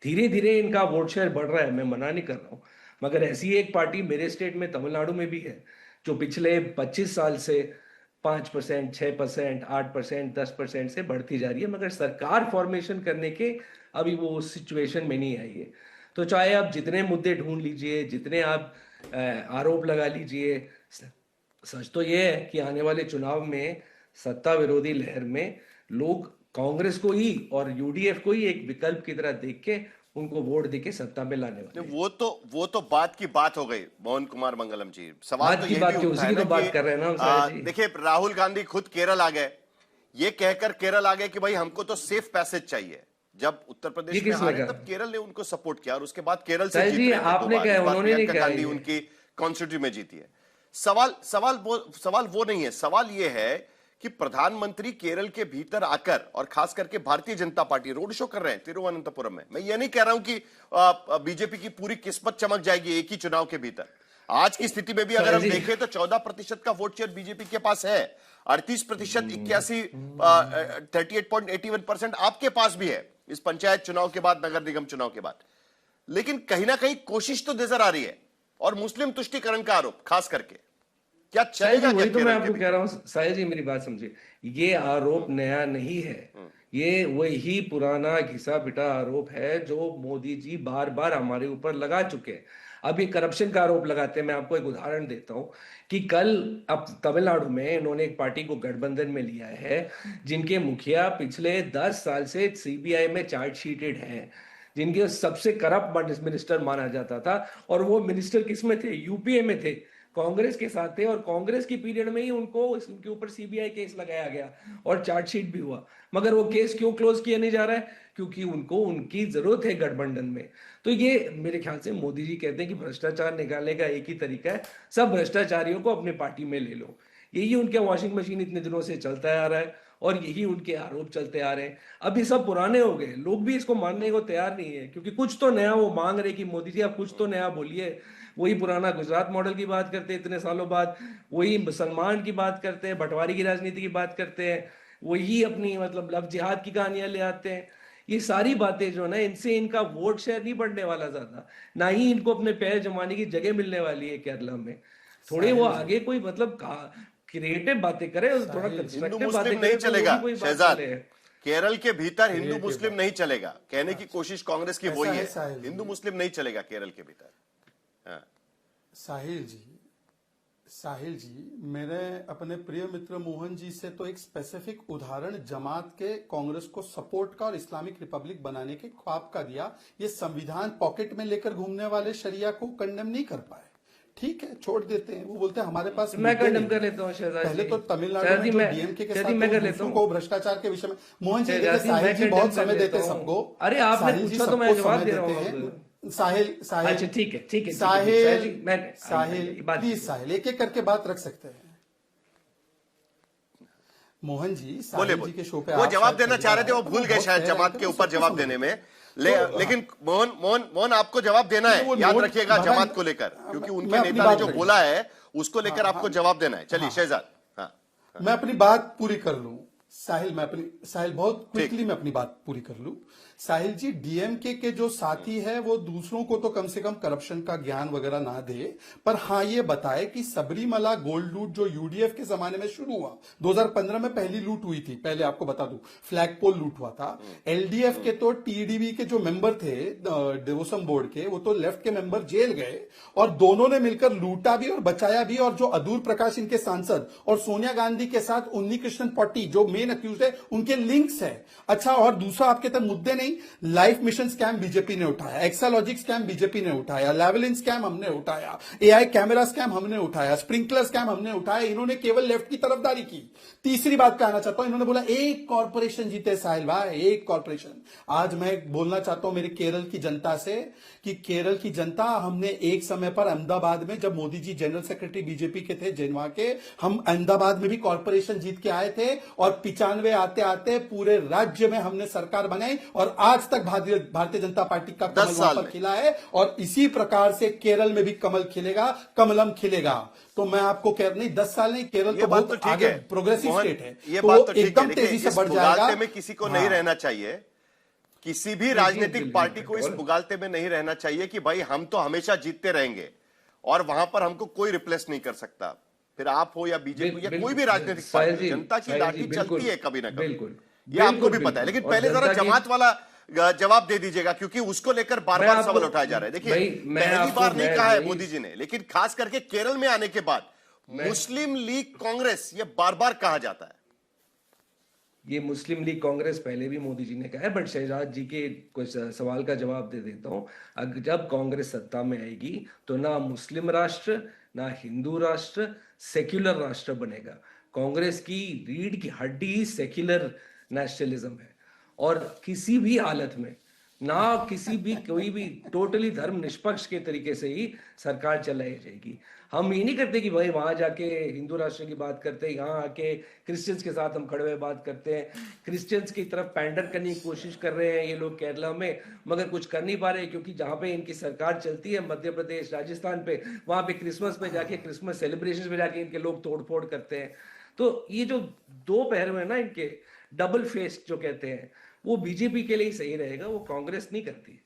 धीरे धीरे इनका वोट शेयर बढ़ रहा है, मैं मना नहीं कर रहा हूँ, मगर ऐसी एक पार्टी मेरे स्टेट में तमिलनाडु में भी है जो पिछले 25 साल से 5%, 6%, 8%, 10% से बढ़ती जा रही है, मगर सरकार फॉर्मेशन करने के अभी वो उस सिचुएशन में नहीं आई है। तो चाहे आप जितने मुद्दे ढूंढ लीजिए, जितने आप आरोप लगा लीजिए, सच तो ये है कि आने वाले चुनाव में सत्ता विरोधी लहर में लोग कांग्रेस को ही और यूडीएफ को ही एक विकल्प की तरह देख के उनको वोट देके सत्ता में लाने वाले। वो तो बात की बात हो गई मोहन कुमार मंगलम जी। सवाल तो ये भी उठा है ना, बात कर रहे हैं ना देखिए, राहुल गांधी खुद केरल आ गए, ये कहकर केरल आ गए कि भाई हमको तो सेफ पैसेज चाहिए। जब उत्तर प्रदेश में हारे तब केरल ने उनको सपोर्ट किया और उसके बाद केरल से जीत रहे थे। आपने क्या, उन्होंने नहीं कहा, गांधी उनकी कॉन्स्टिट्यूशन में जीती है। सवाल वो नहीं है। सवाल ये है कि प्रधानमंत्री केरल के भीतर आकर और खास करके Bharatiya Janata party road show कर रहे हैं तिरुवनंतपुरम में। मैं ये नहीं कह रहा हूं कि बीजेपी की पूरी किस्मत चमक जाएगी एक ही चुनाव के भीतर। आज की स्थिति में भी अगर हम देखें तो 14% का वोट शेयर बीजेपी के पास है, 38%, 38.81% आपके पास भी है इस पंचायत चुनाव के बाद, नगर निगम चुनाव के बाद। लेकिन कहीं ना कहीं कोशिश तो नजर आ रही है और मुस्लिम तुष्टीकरण का आरोप खास करके क्या साहिल चलेगा जी, क्या वही तो मैं केरल के आपको भी? कह रहा हूँ साहिल जी, मेरी बात समझिए। ये आरोप नया नहीं है, ये वही पुराना घिसा पिटा आरोप है जो मोदी जी बार बार हमारे ऊपर लगा चुके हैं। अब ये करप्शन का आरोप लगाते हैं। मैं आपको एक उदाहरण देता हूँ कि कल अब तमिलनाडु में इन्होंने एक पार्टी को गठबंधन में लिया है जिनके मुखिया पिछले 10 साल से सीबीआई में चार्जशीटेड हैं, जिनके सबसे करप्ट मिनिस्टर माना जाता था, और वो मिनिस्टर किस में थे? यूपीए में थे, कांग्रेस के साथ थे, और कांग्रेस की पीरियड में ही उनको उनके ऊपर सीबीआई केस लगाया गया और चार्जशीट भी हुआ। मगर वो केस क्यों क्लोज किया नहीं जा रहा है? क्योंकि उनको उनकी जरूरत है गठबंधन में। तो ये मेरे ख्याल से मोदी जी कहते हैं कि भ्रष्टाचार निकालने का एक ही तरीका है, सब भ्रष्टाचारियों को अपने पार्टी में ले लो। यही उनका वॉशिंग मशीन इतने दिनों से चलता आ रहा है और यही उनके आरोप चलते आ रहे हैं। अब ये सब पुराने हो गए, लोग भी इसको मानने को तैयार नहीं है, क्योंकि कुछ तो नया वो मांग रहे कि मोदी जी आप कुछ तो नया बोलिए। वही पुराना गुजरात मॉडल की बात करते हैं इतने सालों बाद, वही मुसलमान की बात करते हैं, बंटवारे की राजनीति की बात करते हैं, वही अपनी मतलब लव जिहाद की कहानियां ले आते हैं। ये सारी बातें जो ना, इनसे इनका वोट शेयर नहीं बढ़ने वाला ज्यादा, ना ही इनको अपने पैर जमाने की जगह मिलने वाली है केरला में। थोड़े वो आगे कोई मतलब क्रिएटिव बातें करे, थोड़ा हिंदू कंस्ट्रक्टिव बातें मुस्लिम करे, नहीं तो चलेगा वो भी कोई बात शहजाद। चले। केरल के भीतर हिंदू मुस्लिम नहीं चलेगा, कहने की कोशिश कांग्रेस की ऐसा वही है है, साहिल जी। हिंदू मुस्लिम नहीं चलेगा केरल के भीतर। हाँ। साहिल जी, मेरे अपने प्रिय मित्र मोहन जी से तो एक स्पेसिफिक उदाहरण जमात के कांग्रेस को सपोर्ट का और इस्लामिक रिपब्लिक बनाने के ख्वाब का दिया। ये संविधान पॉकेट में लेकर घूमने वाले शरिया को कंडेम नहीं कर पाए। ठीक है, छोड़ देते हैं। वो बोलते हैं हमारे पास मैं मुद्दे कंडेम नहीं। कर लेता हूँ शहजाद पहले जी। तो तमिलनाडु शहजाद में जी, जो मैं- डीएमके के शहजाद साथ जी, मैं कर लेता दूसरों हूँ। को भ्रष्टाचार के विषय में मोहन जी शहजाद देखिए, जी, मैं साहिल जी कंडेम बहुत कर समय लेता देते हूँ। सबको। अरे आपने साहिल जी पूछा तो मैं सबको जवाब समय दे रहा देते हूँ हैं। अब। साहिल साहिल अच्छा ठीक है, ठीक है, साहिल साहिल प्लीज साहिल एक एक करके बात रख सकते हैं। मोहन जी, बोले साहिल बोले जी के शो पे वो आप जवाब शायद देना पहली चाह रहे बार थे, वो आए, तो भूल गए बहुत शायद fair जमात है, के तो ऊपर सबको जवाब समय देने में। तो, लेकिन मोहन आपको जवाब देना है, वो याद नोट रखिएगा भरा- जमात को लेकर, क्योंकि मैं उनके अपनी नेता ने बात जो रखी। बोला है उसको लेकर आपको जवाब देना है। चलिए हाँ। शहजाद। हाँ मैं अपनी बात पूरी कर लूं साहिल बहुत क्विकली मैं अपनी बात पूरी कर लूं। साहिल जी, डीएमके के जो साथी है वो दूसरों को तो कम से कम करप्शन का ज्ञान वगैरह ना दे, पर हाँ ये बताए कि सबरीमला गोल्ड लूट जो यूडीएफ के जमाने में शुरू हुआ, 2015 में पहली लूट हुई थी, पहले आपको बता दूं फ्लैग पोल लूट हुआ था। एलडीएफ के तो टीडीबी के जो मेंबर थे देवोसम बोर्ड के, वो तो लेफ्ट के मेंबर जेल गए और दोनों ने मिलकर लूटा भी और बचाया भी। और जो अदूर प्रकाश इनके सांसद और सोनिया गांधी के साथ उन्नी कृष्णन पॉटी जो मेन अक्यूज है, उनके लिंक्स है। अच्छा, और दूसरा आपके तक मुद्दे नहीं, लाइफ मिशन स्कैम बीजेपी ने उठाया, एक्सालॉजिक स्कैम बीजेपी ने उठाया, लेवलिन स्कैम हमने उठाया, एआई कैमरा स्कैम हमने उठाया, स्प्रिंकलर स्कैम हमने उठाया। इन्होंने केवल लेफ्ट की तरफदारी की। तीसरी बात कहना चाहता हूं, इन्होंने बोला एक कॉर्पोरेशन जीते साहिल भाई, एक कॉर्पोरेशन। आज मैं बोलना चाहता हूं मेरे केरल की जनता से कि केरल की जनता, हमने एक समय पर अहमदाबाद में, जब Modi ji general secretary BJP के थे जेनवा के, हम अहमदाबाद में भी कॉर्पोरेशन जीत के आए थे और 95 आते आते पूरे राज्य में हमने सरकार बनाई और आज तक भारतीय जनता पार्टी का कमल वहां पर खिला है। और इसी प्रकार से केरल में भी कमल खिलेगा, कमलम खिलेगा। तो मैं आपको कह नहीं, 10 साल नहीं, केरल तो बहुत ठीक आगे है, प्रोग्रेसिव स्टेट है, ये तो बात तो ठीक एकदम है। तेजी से इस बढ़ जाएगा। मुगालते में किसी को नहीं रहना चाहिए, किसी भी राजनीतिक पार्टी को इस मुगालते में नहीं रहना चाहिए कि भाई हम तो हमेशा जीतते रहेंगे और वहां पर हमको कोई रिप्लेस नहीं कर सकता। फिर आप हो या बीजेपी या कोई भी राजनीतिक पार्टी, जनता की लाठी चलती है कभी ना कभी, ये आपको भी पता है। लेकिन पहले जरा जमात वाला जवाब दे दीजिएगा, क्योंकि उसको लेकर बार बार सवाल उठाए जा रहे हैं। देखिए, पहली बार नहीं कहा है मोदी जी ने, लेकिन खास करके केरल में आने के बाद मुस्लिम लीग कांग्रेस ये बार बार कहा जाता है। ये मुस्लिम लीग कांग्रेस पहले भी मोदी जी ने कहा है, बट शहजाद जी के कुछ सवाल का जवाब दे देता हूं। जब कांग्रेस सत्ता में आएगी तो ना मुस्लिम राष्ट्र, ना हिंदू राष्ट्र, सेक्युलर राष्ट्र बनेगा। कांग्रेस की रीढ़ की हड्डी ही सेक्युलर नेशनलिज्म है और किसी भी हालत में ना किसी भी कोई भी टोटली धर्म निष्पक्ष के तरीके से ही सरकार चलाई जाएगी। हम ये नहीं करते कि भाई वहां जाके हिंदू राष्ट्र की बात करते हैं, यहाँ आके क्रिश्चियंस के साथ हम खड़े हुए बात करते हैं। क्रिश्चियंस की तरफ पैंडर करने की कोशिश कर रहे हैं ये लोग केरला में, मगर कुछ कर नहीं पा रहे, क्योंकि जहां पे इनकी सरकार चलती है मध्य प्रदेश, राजस्थान पे, वहां पे क्रिसमस पे जाके, क्रिसमस सेलिब्रेशन पे जाके इनके लोग तोड़फोड़ करते हैं। तो ये जो दो पहलू है ना इनके, डबल फेस जो कहते हैं, वो बीजेपी के लिए ही सही रहेगा, वो कांग्रेस नहीं करती।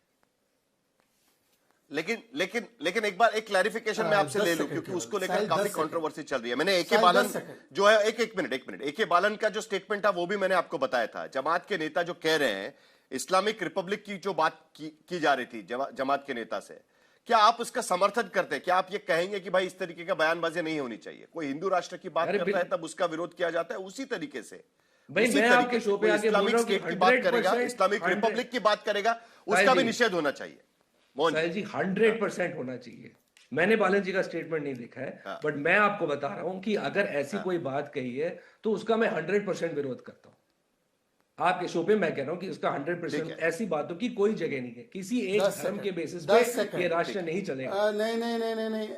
लेकिन एक बार एक क्लैरिफिकेशन मैं आपसे 10 ले लूं, सेकंड क्योंकि केवल, उसको लेकर साहिल, काफी 10 सेकंड। कंट्रोवर्सी चल रही है। मैंने एके साहिल, बालन 10 सेकंड। जो है, एक मिनट, एके बालन का जो स्टेटमेंट था वो भी मैंने आपको बताया था। जमात के नेता जो कह रहे हैं, इस्लामिक रिपब्लिक की जो बात की जा रही थी जमात के नेता से, क्या आप उसका समर्थन करते हैं? क्या आप ये कहेंगे कि भाई इस तरीके का बयानबाजी नहीं होनी चाहिए? कोई हिंदू राष्ट्र की बात अरे करता है तब उसका विरोध किया जाता है, उसी तरीके से भाई उसी मैं तरीके आपके से शो पे कोई आके बोल इस्लामिक रहा हूँ कि स्टेट की बात करेगा, 100% इस्लामिक रिपब्लिक की बात करेगा, उसका साहिल भी जी, निषेध होना चाहिए। मोहन साहिल जी 100% होना चाहिए। मैंने बालन जी का स्टेटमेंट नहीं देखा है, हाँ। बट मैं आपको बता रहा हूं कि अगर ऐसी कोई बात कही है तो उसका मैं 100% विरोध करता हूं। आपके शो पे मैं कह रहा हूं कि उसका ठीक 100% है। ऐसी बातों की कोई जगह नहीं है। किसी एक 10 धर्म के सेकंड, बेसिस 10 पे सेकंड, ये राष्ट्र नहीं चलेगा। नहीं नहीं नहीं नहीं नहीं,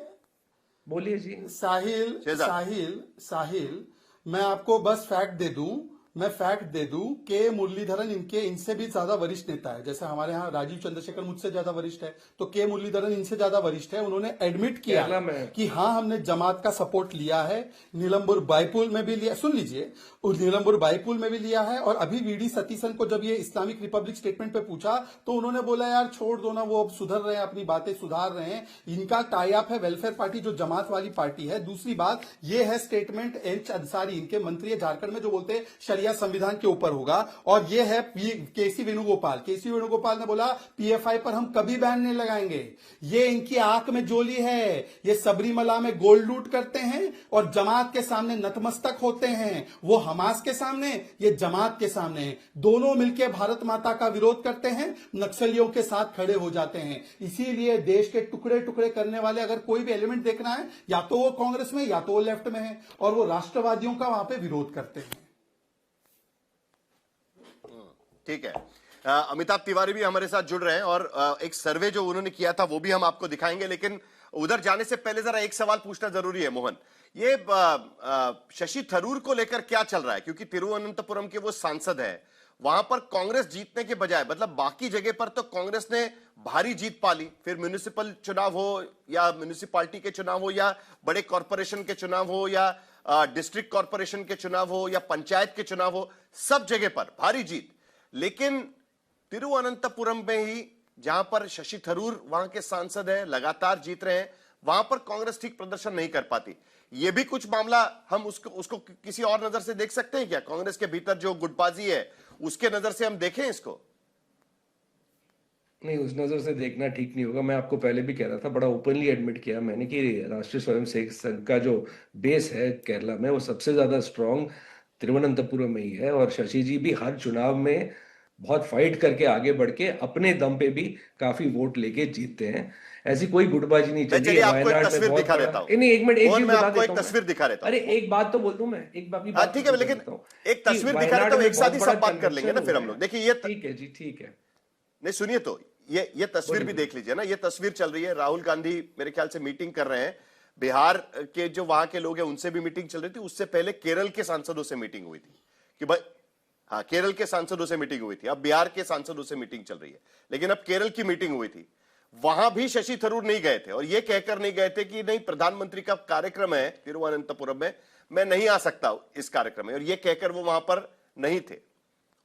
बोलिए जी। साहिल शेहजाद। साहिल साहिल मैं आपको बस फैक्ट दे दूं कि मुरलीधरन इनसे भी ज्यादा वरिष्ठ नेता है। जैसे हमारे यहाँ राजीव चंद्रशेखर मुझसे ज्यादा वरिष्ठ है, तो के मुरलीधरन इनसे ज्यादा वरिष्ठ है। उन्होंने एडमिट किया केरला में। कि हाँ, हमने जमात का सपोर्ट लिया है, नीलम्बुर बाईपुल में भी लिया, सुन लीजिए, नीलम्बुर बाईपुल में भी लिया है। और अभी वीडी सतीशन को जब ये इस्लामिक रिपब्लिक स्टेटमेंट पे पूछा तो उन्होंने बोला यार छोड़ दो ना, वो अब सुधर रहे हैं, अपनी बातें सुधार रहे हैं। इनका टाई अप है वेलफेयर पार्टी जो जमात वाली पार्टी है। दूसरी बात ये है स्टेटमेंट एच अंसारी, इनके मंत्री है झारखंड में, जो बोलते हैं शरिया संविधान के ऊपर होगा। और ये है केसी वेणुगोपाल ने बोला पीएफआई पर हम कभी बैन नहीं लगाएंगे। ये इनकी आंख में जोली है। ये सबरीमला में गोल्ड लूट करते हैं और जमात के सामने नतमस्तक होते हैं। वो हमास के सामने, ये जमात के सामने, दोनों मिलकर भारत माता का विरोध करते हैं, नक्सलियों के साथ खड़े हो जाते हैं। इसीलिए देश के टुकड़े टुकड़े करने वाले अगर कोई भी एलिमेंट देखना है, या तो वो कांग्रेस में या तो वो लेफ्ट में है, और वो राष्ट्रवादियों का वहां पे विरोध करते हैं। ठीक है। अमिताभ तिवारी भी हमारे साथ जुड़ रहे हैं और एक सर्वे जो उन्होंने किया था वो भी हम आपको दिखाएंगे, लेकिन उधर जाने से पहले जरा एक सवाल पूछना जरूरी है। मोहन, ये शशि थरूर को लेकर क्या चल रहा है? क्योंकि तिरुवनंतपुरम के वो सांसद है, वहां पर कांग्रेस जीतने के बजाय, मतलब बाकी जगह पर तो कांग्रेस ने भारी जीत पा ली, फिर म्युनिसिपल चुनाव हो या म्युनिसिपालिटी के चुनाव हो या बड़े कॉरपोरेशन के चुनाव हो या डिस्ट्रिक्ट कॉरपोरेशन के चुनाव हो या पंचायत के चुनाव हो, सब जगह पर भारी जीत। लेकिन तिरुवनंतपुरम में ही, जहां पर शशि थरूर वहां के सांसद है, लगातार जीत रहे हैं, वहां पर कांग्रेस ठीक प्रदर्शन नहीं कर पाती। ये भी कुछ मामला हम उसको किसी और नजर से देख सकते हैं क्या? कांग्रेस के भीतर जो गुटबाजी है उसके नजर से हम देखें इसको? नहीं, उस नजर से देखना ठीक नहीं होगा। मैं आपको पहले भी कह रहा था, बड़ा ओपनली एडमिट किया मैंने कि राष्ट्रीय स्वयंसेवक संघ का जो बेस है केरला में, वो सबसे ज्यादा स्ट्रांग तिरुवनंतपुरम में ही है। और शशि जी भी हर चुनाव में बहुत फाइट करके आगे बढ़ के अपने दम पे भी काफी वोट लेके जीतते हैं। ऐसी कोई गुटबाजी नहीं चल रही चलिए है। आपको एक वायनाड में तस्वीर बहुत दिखा बड़ा- देता हूं। नहीं, एक मिनट, एक मोहन, चीज मैं बता आपको देता एक हूं तस्वीर दिखा देता हूं। अरे एक बात तो बोल दूं मैं, एक बात ठीक है, लेकिन एक तस्वीर दिखा देता हूं, एक साथ ही सब बात कर लेंगे ना फिर हम लोग। देखिए ये ठीक है जी, ठीक है। नहीं, सुनिए तो, ये तस्वीर भी देख लीजिए ना। ये तस्वीर चल रही है, राहुल गांधी मेरे ख्याल से मीटिंग कर रहे हैं। बिहार के जो वहां के लोग हैं उनसे भी मीटिंग चल रही थी। उससे पहले केरल के सांसदों से मीटिंग हुई थी कि भाई, हाँ, केरल के सांसदों से मीटिंग हुई थी। अब बिहार के सांसदों से मीटिंग चल रही है, लेकिन अब केरल की मीटिंग हुई थी। वहां भी शशि थरूर नहीं गए थे और ये कहकर नहीं गए थे कि नहीं, प्रधानमंत्री का कार्यक्रम है तिरुवनंतपुरम में, मैं नहीं आ सकता इस कार्यक्रम में, और ये कहकर वो वहां पर नहीं थे।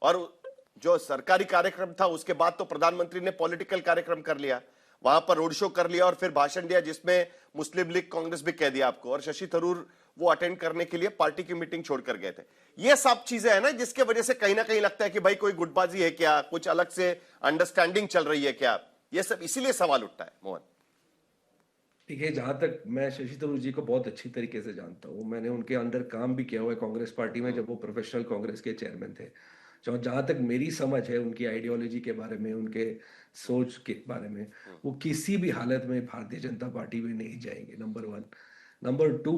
और जो सरकारी कार्यक्रम था उसके बाद तो प्रधानमंत्री ने पॉलिटिकल कार्यक्रम कर लिया, वहां पर रोड शो कर लिया और फिर भाषण दिया जिसमें मुस्लिम लीग कांग्रेस भी कह दिया आपको, और शशि थरूर वो अटेंड करने के लिए पार्टी की मीटिंग छोड़कर गए थे। ये सब चीजें है ना जिसके वजह से कहीं ना कहीं लगता है कि भाई कोई गुटबाजी है क्या, कुछ अलग से अंडरस्टैंडिंग चल रही है क्या, ये सब इसीलिए सवाल उठता है। मोहन, देखिए, जहां तक मैं शशि थरूर जी को बहुत अच्छी तरीके से जानता हूँ, मैंने उनके अंडर काम भी किया हुआ है कांग्रेस पार्टी में जब वो प्रोफेशनल कांग्रेस के चेयरमैन थे। जहां तक मेरी समझ है उनकी आइडियोलॉजी के बारे में, उनके सोच के बारे में, वो किसी भी हालत में भारतीय जनता पार्टी में नहीं जाएंगे, नंबर 1। नंबर 2,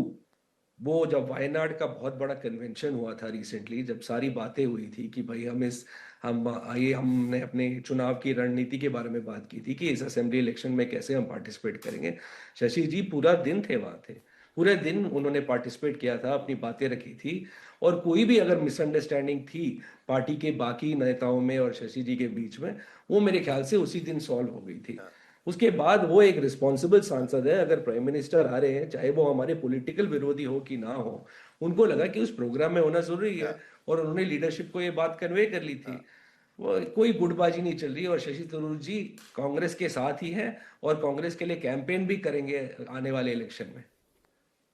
वो जब वायनाड का बहुत बड़ा कन्वेंशन हुआ था रिसेंटली, जब सारी बातें हुई थी कि भाई हमने अपने चुनाव की रणनीति के बारे में बात की थी कि इस असेंबली इलेक्शन में कैसे हम पार्टिसिपेट करेंगे। शशि जी पूरा दिन थे वहां थे, पूरे दिन उन्होंने पार्टिसिपेट किया था, अपनी बातें रखी थी। और कोई भी अगर मिसअंडरस्टैंडिंग थी पार्टी के बाकी नेताओं में और शशि जी के बीच में, वो मेरे ख्याल से उसी दिन सॉल्व हो गई थी। उसके बाद वो एक रिस्पॉन्सिबल सांसद है। अगर प्राइम मिनिस्टर आ रहे हैं, चाहे वो हमारे पॉलिटिकल विरोधी हो कि ना हो, उनको लगा कि उस प्रोग्राम में होना जरूरी है और उन्होंने लीडरशिप को ये बात कन्वे कर ली थी। वो कोई गुटबाजी नहीं चल रही और शशि थरूर जी कांग्रेस के साथ ही हैं और कांग्रेस के लिए कैंपेन भी करेंगे आने वाले इलेक्शन में।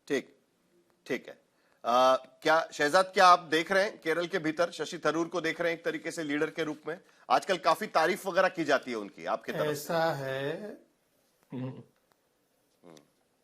ठीक ठीक है। क्या शहजाद, क्या आप देख रहे हैं केरल के भीतर शशि थरूर को देख रहे हैं एक तरीके से लीडर के रूप में? आजकल काफी तारीफ वगैरह की जाती है उनकी आपके तरफ से।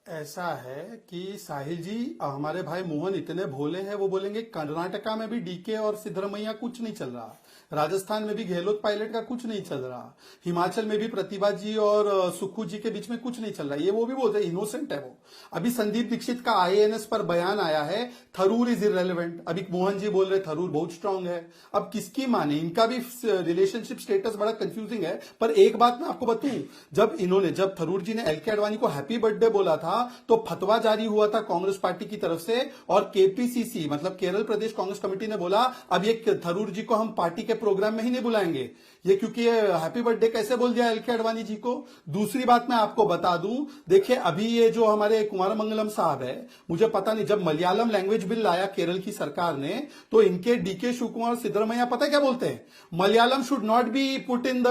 ऐसा है कि साहिल जी, हमारे भाई मोहन इतने भोले हैं, वो बोलेंगे कर्नाटका में भी डीके और सिद्धरमैया कुछ नहीं चल रहा, राजस्थान में भी गहलोत पायलट का कुछ नहीं चल रहा, हिमाचल में भी प्रतिभा जी और सुक्खू जी के बीच में कुछ नहीं चल रहा। ये वो भी बोलते हैं इनोसेंट है वो। अभी संदीप दीक्षित का आईएएनएस पर बयान आया है, थरूर इज इररेलेवेंट। अभी मोहन जी बोल रहे थरूर बहुत स्ट्रांग है। अब किसकी माने? इनका भी रिलेशनशिप स्टेटस बड़ा कंफ्यूजिंग है। पर एक बात मैं आपको बताऊं, जब थरूर जी ने एलके आडवाणी को हैप्पी बर्थडे बोला था तो फतवा जारी हुआ था कांग्रेस पार्टी की तरफ से और केपीसीसी मतलब केरल प्रदेश कांग्रेस कमेटी ने बोला अब ये थरूर जी को हम पार्टी के प्रोग्राम में ही नहीं बुलाएंगे, ये क्योंकि ये हैप्पी बर्थडे कैसे बोल दिया एलके आडवाणी जी को। दूसरी बात मैं आपको बता दूं, देखिए अभी ये जो हमारे कुमार मंगलम साहब है, मुझे पता नहीं, जब मलयालम लैंग्वेज बिल लाया केरल की सरकार ने तो इनके डीके शिवकुमार सिद्धरमैया पता है क्या बोलते हैं? Malayalam should not be put in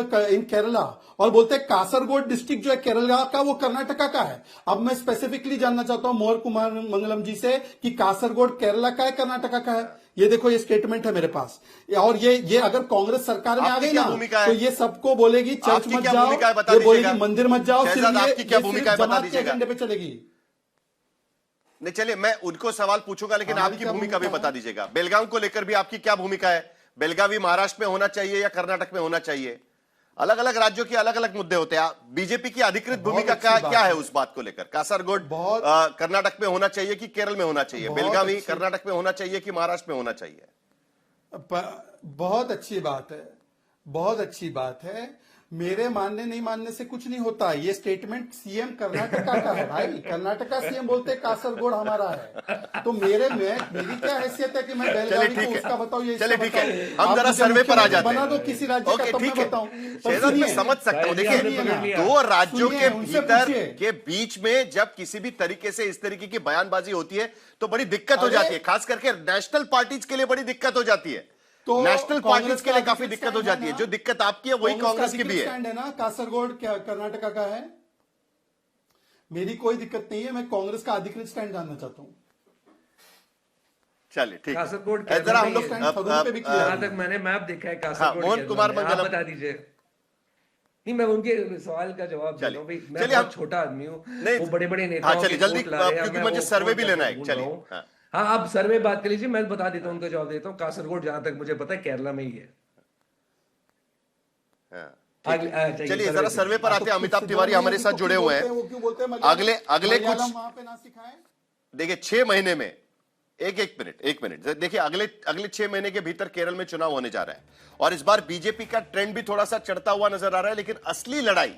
Kerala, और बोलते हैं कासरगोड डिस्ट्रिक्ट जो है केरला का वो कर्नाटका का है। अब मैं स्पेसिफिकली जानना चाहता हूं मोहर कुमार मंगलम जी से कि कासरगोड केरला का है कर्नाटका का है? ये देखो ये स्टेटमेंट है मेरे पास। और ये अगर कांग्रेस सरकार में आ गई ना तो ये सबको बोलेगी चर्च मत जाओ, ये बोलेगी मंदिर मत जाओ, सिर्फ आपकी क्या भूमिका है बता दीजिएगा। एजेंडे पे चलेगी। नहीं चलिए मैं उनको सवाल पूछूंगा, लेकिन आपकी भूमिका भी बता दीजिएगा। बेलगाम को लेकर भी आपकी क्या भूमिका है? बेलगावी महाराष्ट्र में होना चाहिए या कर्नाटक में होना चाहिए? अलग अलग राज्यों के अलग अलग मुद्दे होते हैं। बीजेपी की अधिकृत भूमिका क्या है उस बात को लेकर? कासरगोड कर्नाटक में होना चाहिए कि केरल में होना चाहिए? बेलगावी कर्नाटक में होना चाहिए कि महाराष्ट्र में होना चाहिए? बहुत अच्छी बात है, बहुत अच्छी बात है। मेरे मानने नहीं मानने से कुछ नहीं होता। ये स्टेटमेंट सीएम कर्नाटका का है भाई। कर्नाटका सीएम बोलते कासरगोड हमारा है, तो मेरी क्या हैसियत है कि मैं बेलगावी को उसका बताऊं? ये चलिए ठीक है, हम जरा सर्वे पर आ जाते हैं। बना दो किसी राज्य का तब मैं बताऊं। शहजाद मैं समझ सकता हूं, देखिए दो राज्यों के भीतर के बीच में जब किसी भी तरीके से इस तरीके की बयानबाजी होती है तो बड़ी दिक्कत हो जाती है, खास करके नेशनल पार्टीज के लिए बड़ी दिक्कत हो जाती है। तो नेशनल पार्टीज के लिए काफी दिक्कत हो जाती है। जो दिक्कत आपकी है वही कांग्रेस की भी है ना। कासरगोड कर्नाटका का है, मेरी कोई दिक्कत नहीं है। मैं कांग्रेस का अधिकृत स्टैंड जानना चाहता हूं। चलिए ठीक कासरगोड जरा हम लोग जहां तक मैंने मैप देखा है कासरगोड मोहन कुमार मंगलम बता दीजिए। नहीं मैं उनके सवाल का जवाब देता हूं भाई, मैं बहुत छोटा आदमी हूं, वो बड़े बड़े नेताओं चलिए जल्दी क्योंकि मुझे सर्वे भी लेना है। चलिए हाँ आप सर्वे बात कर लीजिए, मैं बता देता हूं, उनका जवाब देता हूं। कासरगोड जहां तक मुझे पता है केरला में ही है। चलिए जरा सर्वे पर आते हैं। अमिताभ तिवारी हमारे साथ जुड़े हुए हैं। अगले कुछ देखिए 6 महीने में एक मिनट देखिए अगले 6 महीने के भीतर केरल में चुनाव होने जा रहा है और इस बार बीजेपी का ट्रेंड भी थोड़ा सा चढ़ता हुआ नजर आ रहा है, लेकिन असली लड़ाई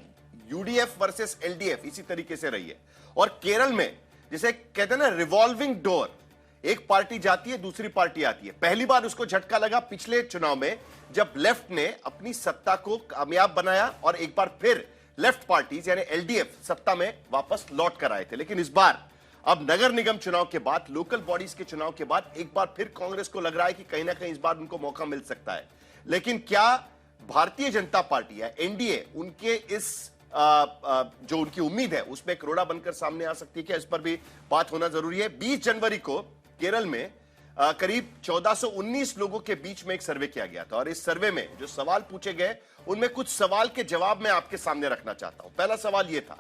यूडीएफ वर्सेस एलडीएफ इसी तरीके से रही है। और केरल में जिसे कहते हैं ना रिवॉल्विंग डोर, एक पार्टी जाती है दूसरी पार्टी आती है। पहली बार उसको झटका लगा पिछले चुनाव में जब लेफ्ट ने अपनी सत्ता को कामयाब बनाया और एक बार फिर लेफ्ट पार्टीज यानी एलडीएफ सत्ता में वापस लौट कर आए थे। लेकिन इस बार अब नगर निगम चुनाव के बाद, लोकल बॉडीज के चुनाव के बाद एक बार फिर कांग्रेस को लग रहा है कि कहीं ना कहीं इस बार उनको मौका मिल सकता है। लेकिन क्या भारतीय जनता पार्टी है एनडीए उनके इस जो उनकी उम्मीद है उसमें एक रोड़ा बनकर सामने आ सकती है क्या? इस पर भी बात होना जरूरी है। 20 जनवरी को केरल में करीब 1419 लोगों के बीच में एक सर्वे किया गया था और इस सर्वे में जो सवाल पूछे गए उनमें कुछ सवाल के जवाब मैं आपके सामने रखना चाहता हूं। पहला सवाल यह था,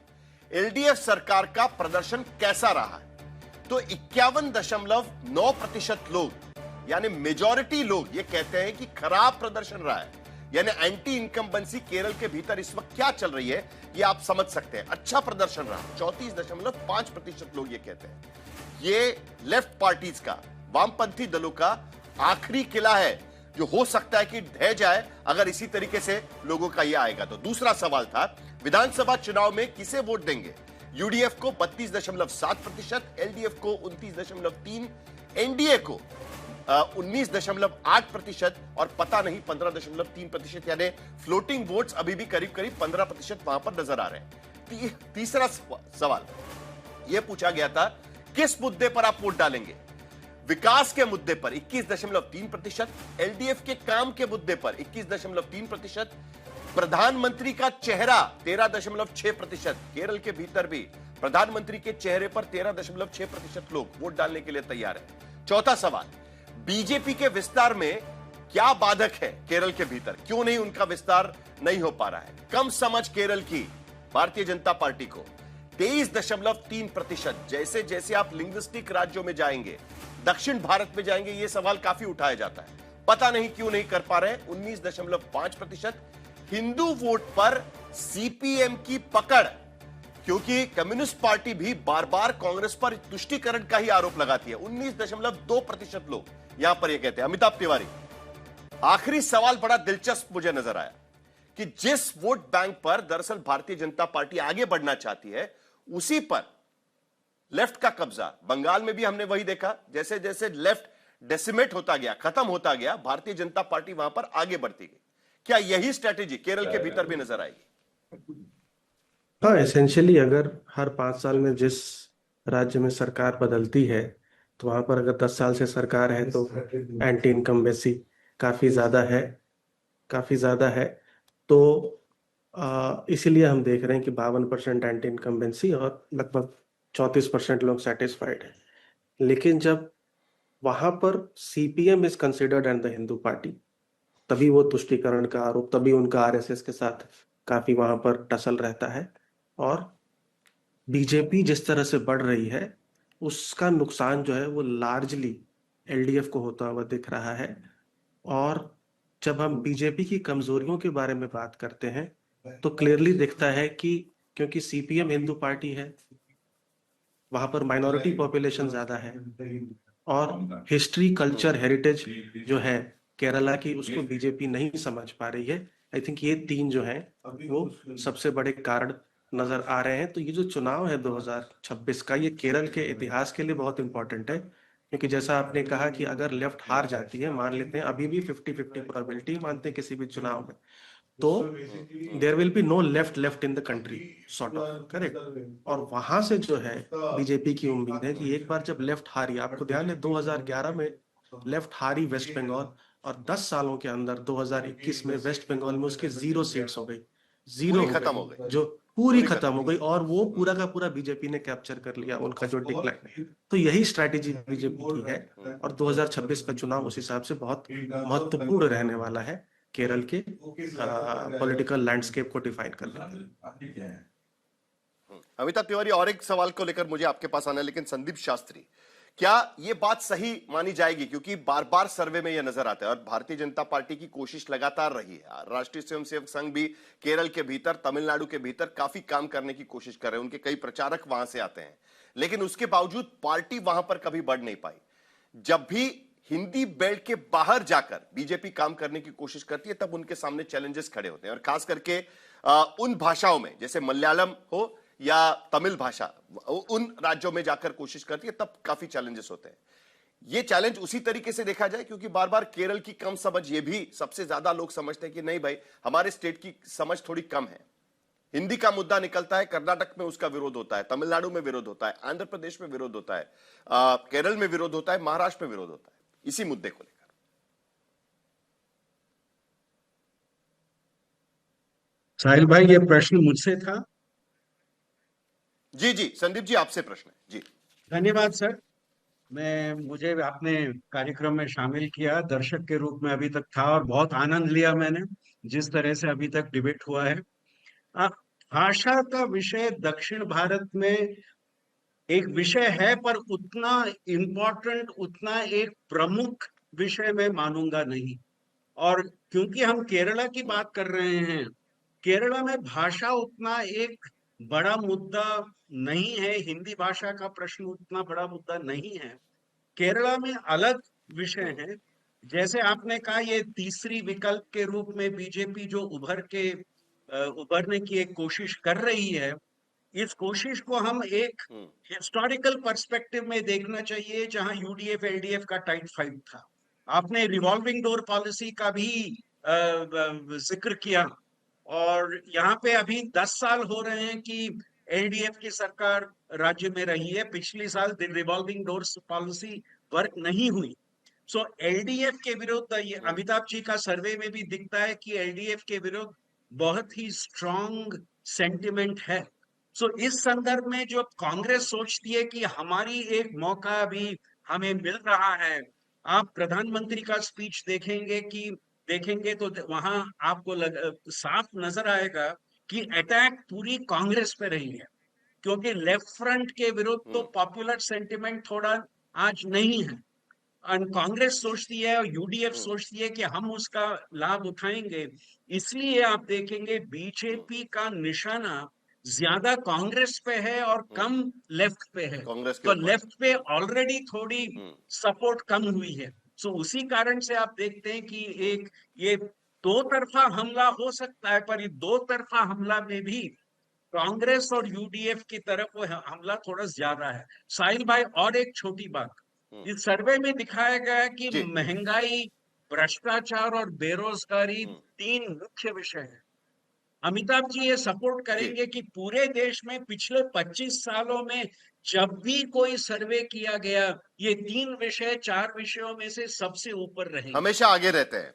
एलडीएफ सरकार का प्रदर्शन कैसा रहा है? तो 51.9% लोग यानी मेजॉरिटी लोग ये कहते हैं कि खराब प्रदर्शन रहा है, यानी एंटी इनकम्बेंसी केरल के भीतर इस वक्त क्या चल रही है ये आप समझ सकते हैं। अच्छा प्रदर्शन रहा 34.5% लोग ये कहते हैं। ये लेफ्ट पार्टीज का, वामपंथी दलों का आखिरी किला है जो हो सकता है कि ढह जाए अगर इसी तरीके से लोगों का ये आएगा तो। दूसरा सवाल था, विधानसभा चुनाव में किसे वोट देंगे? यूडीएफ को 32.7%, एलडीएफ को 29.3%, एनडीए को 19.8% और पता नहीं 15.3%, यानी फ्लोटिंग वोट्स अभी भी करीब करीब 15% वहां पर नजर आ रहे हैं। तीसरा सवाल यह पूछा गया था, किस मुद्दे पर आप वोट डालेंगे? विकास के मुद्दे पर 21.3%, एलडीएफ के काम के मुद्दे पर 21.3%, प्रधानमंत्री का चेहरा 13.6%, केरल के भीतर भी प्रधानमंत्री के चेहरे पर 13.6% लोग वोट डालने के लिए तैयार है। चौथा सवाल, बीजेपी के विस्तार में क्या बाधक है केरल के भीतर, क्यों नहीं उनका विस्तार नहीं हो पा रहा है? कम समझ केरल की भारतीय जनता पार्टी को 23.3%। जैसे जैसे आप लिंग्विस्टिक राज्यों में जाएंगे, दक्षिण भारत में जाएंगे, यह सवाल काफी उठाया जाता है, पता नहीं क्यों नहीं कर पा रहे। 19.5%। हिंदू वोट पर सीपीएम की पकड़, क्योंकि कम्युनिस्ट पार्टी भी बार बार कांग्रेस पर तुष्टीकरण का ही आरोप लगाती है। 19.2% लोग यहां पर यह कहते हैं। अमिताभ तिवारी, आखिरी सवाल बड़ा दिलचस्प मुझे नजर आया कि जिस वोट बैंक पर दरअसल भारतीय जनता पार्टी आगे बढ़ना चाहती है, उसी पर लेफ्ट का कब्जा। बंगाल में भी हमने वही देखा, जैसे जैसे लेफ्ट डेसिमेट होता गया, खत्म होता गया, भारतीय जनता पार्टी वहां पर आगे बढ़ती गई। क्या यही स्ट्रेटेजी केरल के भीतर भी नजर आएगी? हाँ, एसेंशियली अगर हर 5 साल में जिस राज्य में सरकार बदलती है, तो वहां पर अगर 10 साल से सरकार है तो एंटी इनकम्बेंसी काफी ज्यादा है। तो इसीलिए हम देख रहे हैं कि 52% एंटी इनकम्बेंसी और लगभग 34% लोग सेटिस्फाइड हैं। लेकिन जब वहां पर CPM is considered and the Hindu party, तभी वो तुष्टीकरण का आरोप, तभी उनका आरएसएस के साथ काफी वहां पर टसल रहता है। और बीजेपी जिस तरह से बढ़ रही है, उसका नुकसान जो है वो लार्जली एलडीएफ को होता हुआ दिख रहा है। और जब हम बीजेपी की कमजोरियों के बारे में बात करते हैं, तो क्लियरली दिखता है कि क्योंकि सीपीएम हिंदू पार्टी है, वहां पर माइनॉरिटी पॉपुलेशन ज्यादा है, और हिस्ट्री, कल्चर, हेरिटेज जो है केरला की, उसको बीजेपी नहीं समझ पा रही है। आई थिंक ये 3 जो हैं वो सबसे बड़े कारण नजर आ रहे हैं। तो ये जो चुनाव है 2026 का, ये केरल के इतिहास के लिए बहुत इंपॉर्टेंट है, क्योंकि जैसा आपने कहा कि अगर लेफ्ट हार जाती है, मान लेते हैं अभी भी 50-50 प्रोबेबिलिटी मानते हैं किसी भी चुनाव में, तो there will be no left in the country, sort of, correct. और वहां से जो है बीजेपी की उम्मीद है कि एक बार जब लेफ्ट हारी, आपको ध्यान है 2011 में लेफ्ट हारी वेस्ट बंगाल, और 10 सालों के अंदर 2021 में वेस्ट बंगाल में उसके 0 सीट्स हो गई, 0 खत्म हो गई, जो पूरी खत्म हो गई, और वो पूरा का पूरा बीजेपी ने कैप्चर कर लिया उनका जो डिक्लाइन। तो यही स्ट्रैटेजी बीजेपी की है, और 2026 का चुनाव उस हिसाब से बहुत महत्वपूर्ण रहने वाला है केरल के पॉलिटिकल लैंडस्केप को डिफाइन करने। अमिताभ तिवारी, और एक सवाल को लेकर मुझे आपके पास आना है, लेकिन संदीप शास्त्री, क्या यह बात सही मानी जाएगी, क्योंकि बार बार सर्वे में यह नजर आता है और भारतीय जनता पार्टी की कोशिश लगातार रही है, राष्ट्रीय स्वयंसेवक संघ भी केरल के भीतर, तमिलनाडु के भीतर काफी काम करने की कोशिश कर रहे हैं, उनके कई प्रचारक वहां से आते हैं, लेकिन उसके बावजूद पार्टी वहां पर कभी बढ़ नहीं पाई। जब भी हिंदी बेल्ट के बाहर जाकर बीजेपी काम करने की कोशिश करती है, तब उनके सामने चैलेंजेस खड़े होते हैं, और खास करके उन भाषाओं में, जैसे मलयालम हो या तमिल भाषा, उन राज्यों में जाकर कोशिश करती है, तब काफी चैलेंजेस होते हैं। ये चैलेंज उसी तरीके से देखा जाए, क्योंकि बार बार केरल की कम समझ, ये भी सबसे ज्यादा लोग समझते हैं कि नहीं भाई, हमारे स्टेट की समझ थोड़ी कम है। हिंदी का मुद्दा निकलता है, कर्नाटक में उसका विरोध होता है, तमिलनाडु में विरोध होता है, आंध्र प्रदेश में विरोध होता है, केरल में विरोध होता है, महाराष्ट्र में विरोध होता है, इसी मुद्दे को लेकर। साहिल भाई, ये प्रश्न मुझसे था? जी जी संदीप जी, आपसे प्रश्न है जी। धन्यवाद सर। मुझे आपने कार्यक्रम में शामिल किया, दर्शक के रूप में अभी तक था, और बहुत आनंद लिया मैंने जिस तरह से अभी तक डिबेट हुआ है। भाषा का विषय दक्षिण भारत में एक विषय है, पर उतना इम्पोर्टेंट, उतना एक प्रमुख विषय मैं मानूंगा नहीं। और क्योंकि हम केरला की बात कर रहे हैं, केरला में भाषा उतना एक बड़ा मुद्दा नहीं है, हिंदी भाषा का प्रश्न उतना बड़ा मुद्दा नहीं है। केरला में अलग विषय है। जैसे आपने कहा, ये तीसरी विकल्प के रूप में बीजेपी जो उभरने की एक कोशिश कर रही है, इस कोशिश को हम एक हिस्टोरिकल पर्सपेक्टिव में देखना चाहिए, जहां यूडीएफ एलडीएफ का टाइट फाइट था। आपने रिवॉल्विंग डोर पॉलिसी का भी जिक्र किया, और यहाँ पे अभी 10 साल हो रहे हैं कि एलडीएफ की सरकार राज्य में रही है। पिछले साल रिवॉल्विंग डोर्स पॉलिसी वर्क नहीं हुई। सो एलडीएफ के विरुद्ध ये अमिताभ जी का सर्वे में भी दिखता है कि एलडीएफ के विरुद्ध बहुत ही स्ट्रॉन्ग सेंटिमेंट है। सो इस संदर्भ में जो कांग्रेस सोचती है कि हमारी एक मौका भी हमें मिल रहा है, आप प्रधानमंत्री का स्पीच देखेंगे तो वहां आपको साफ नजर आएगा कि अटैक पूरी कांग्रेस पे रही है, क्योंकि लेफ्ट फ्रंट के विरुद्ध तो पॉपुलर सेंटिमेंट थोड़ा आज नहीं है। और कांग्रेस सोचती है और यूडीएफ सोचती है कि हम उसका लाभ उठाएंगे, इसलिए आप देखेंगे बीजेपी का निशाना ज्यादा कांग्रेस पे है और कम लेफ्ट पे है। तो लेफ्ट पे ऑलरेडी थोड़ी सपोर्ट कम हुई है। सो उसी कारण से आप देखते हैं कि एक ये दो तरफा हमला हो सकता है, पर ये दो तरफा हमला में भी कांग्रेस और यूडीएफ की तरफ वो हमला थोड़ा ज्यादा है। साहिल भाई, और एक छोटी बात, इस सर्वे में दिखाया गया है कि महंगाई, भ्रष्टाचार और बेरोजगारी 3 मुख्य विषय है। अमिताभ जी ये सपोर्ट करेंगे कि पूरे देश में पिछले 25 सालों में जब भी कोई सर्वे किया गया, ये 3 विषय 4 विषयों में से सबसे ऊपर रहे, हमेशा आगे रहते हैं।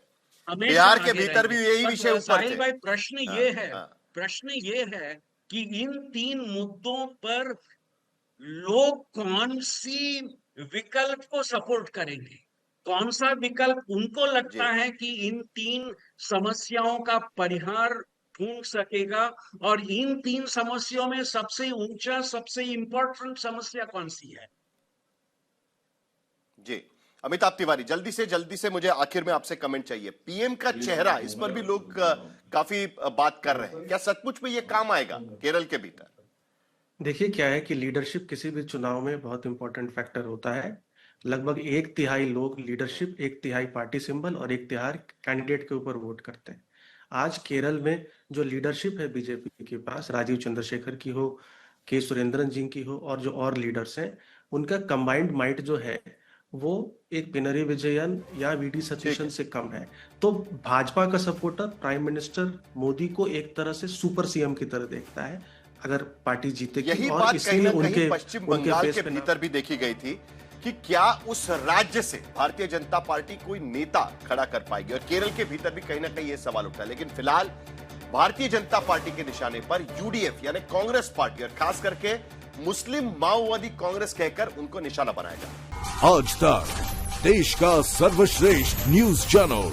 बिहार के भीतर भी यही विषय ऊपर थे। भाई प्रश्न ये है कि इन 3 मुद्दों पर लोग कौन सी विकल्प को सपोर्ट करेंगे, कौन सा विकल्प उनको लगता है कि इन 3 समस्याओं का परिहार ढूंढ सकेगा, और इन 3 समस्याओं में सबसे ऊंचा, सबसे इंपॉर्टेंट समस्या कौन सी है। जी अमिताभ तिवारी, जल्दी से मुझे आखिर में आपसे कमेंट चाहिए। पीएम का चेहरा, इस पर भी लोग काफी बात कर रहे हैं, क्या सचमुच में ये काम आएगा केरल के भीतर? देखिए क्या है कि लीडरशिप किसी भी चुनाव में बहुत इंपॉर्टेंट फैक्टर होता है। लगभग 1/3 लोग लीडरशिप, 1/3 पार्टी सिंबल और 1/3 कैंडिडेट के ऊपर वोट करते हैं। आज केरल में जो लीडरशिप है बीजेपी के पास, राजीव चंद्रशेखर की हो, के सुरेंद्रन जी की हो और जो और लीडर्स हैं, उनका कंबाइंड माइट जो है वो एक पिनरी विजयन या वीडी सतीशन से कम है। तो भाजपा का सपोर्टर प्राइम मिनिस्टर मोदी को एक तरह से सुपर सीएम की तरह देखता है अगर पार्टी जीतेगी। यही और बात कहीं ना उनके कहीं पश्चिम बंगाल के भीतर भी देखी गई थी कि क्या उस राज्य से भारतीय जनता पार्टी कोई नेता खड़ा कर पाएगी, और केरल के भीतर भी कहीं ना कहीं यह सवाल उठा। लेकिन फिलहाल भारतीय जनता पार्टी के निशाने पर यूडीएफ यानी कांग्रेस पार्टी, और खास करके मुस्लिम माओवादी कांग्रेस कहकर उनको निशाना बनाया जाए। आज तक देश का सर्वश्रेष्ठ न्यूज चैनल